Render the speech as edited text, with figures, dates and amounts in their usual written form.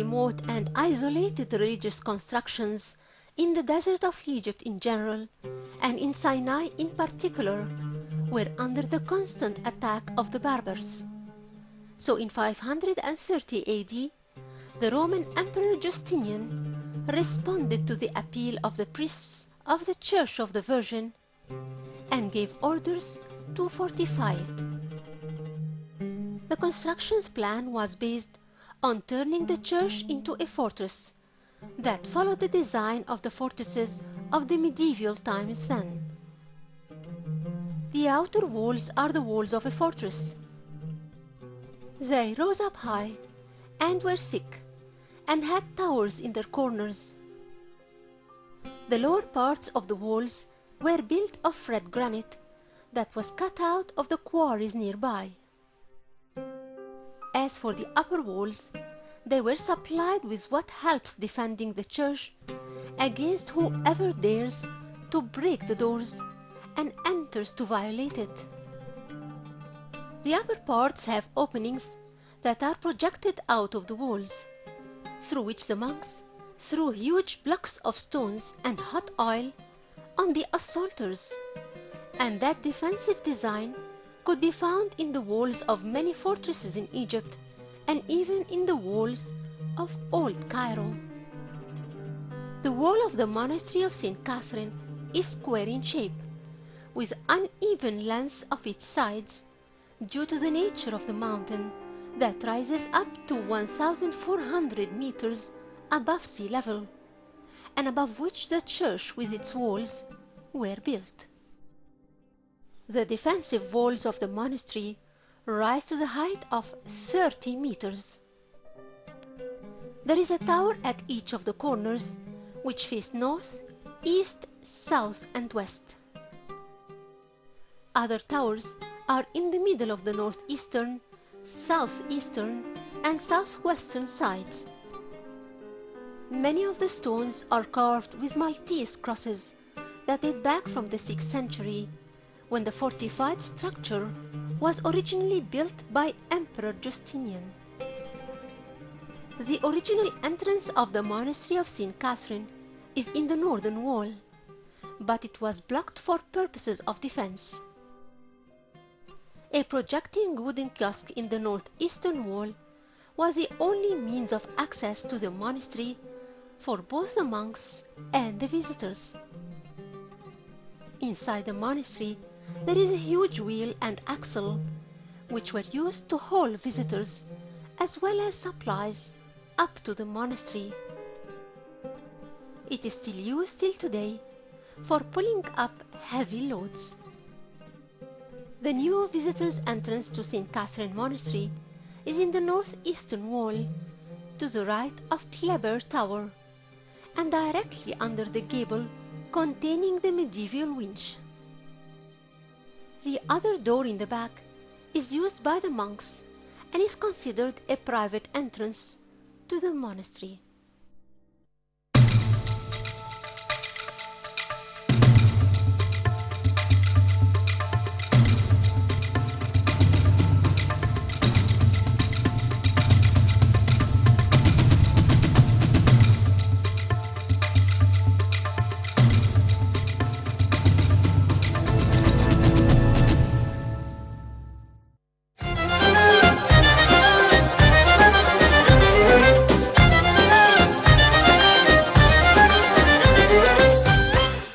remote and isolated religious constructions in the desert of Egypt in general, and in Sinai in particular, were under the constant attack of the Berbers. So in 530 AD, the Roman Emperor Justinian responded to the appeal of the priests of the Church of the Virgin and gave orders to fortify it. The construction's plan was based on turning the church into a fortress that followed the design of the fortresses of the medieval times then. The outer walls are the walls of a fortress. They rose up high and were thick and had towers in their corners. The lower parts of the walls were built of red granite that was cut out of the quarries nearby. As for the upper walls, they were supplied with what helps defending the church against whoever dares to break the doors and enters to violate it. The upper parts have openings that are projected out of the walls, through which the monks threw huge blocks of stones and hot oil on the assaulters, and that defensive design could be found in the walls of many fortresses in Egypt and even in the walls of Old Cairo. The wall of the monastery of St. Catherine is square in shape, with uneven length of its sides due to the nature of the mountain that rises up to 1,400 meters above sea level, and above which the church with its walls were built. The defensive walls of the monastery rise to the height of 30 meters. There is a tower at each of the corners, which face north, east, south, and west. Other towers are in the middle of the northeastern, southeastern, and southwestern sides. Many of the stones are carved with Maltese crosses that date back from the 6th century, when the fortified structure was originally built by Emperor Justinian. The original entrance of the monastery of St. Catherine is in the northern wall, but it was blocked for purposes of defense. A projecting wooden kiosk in the northeastern wall was the only means of access to the monastery for both the monks and the visitors. Inside the monastery, there is a huge wheel and axle, which were used to haul visitors as well as supplies up to the monastery. It is still used till today for pulling up heavy loads. The new visitors' entrance to St. Catherine Monastery is in the northeastern wall, to the right of Kleber Tower, and directly under the gable containing the medieval winch. The other door in the back is used by the monks and is considered a private entrance to the monastery.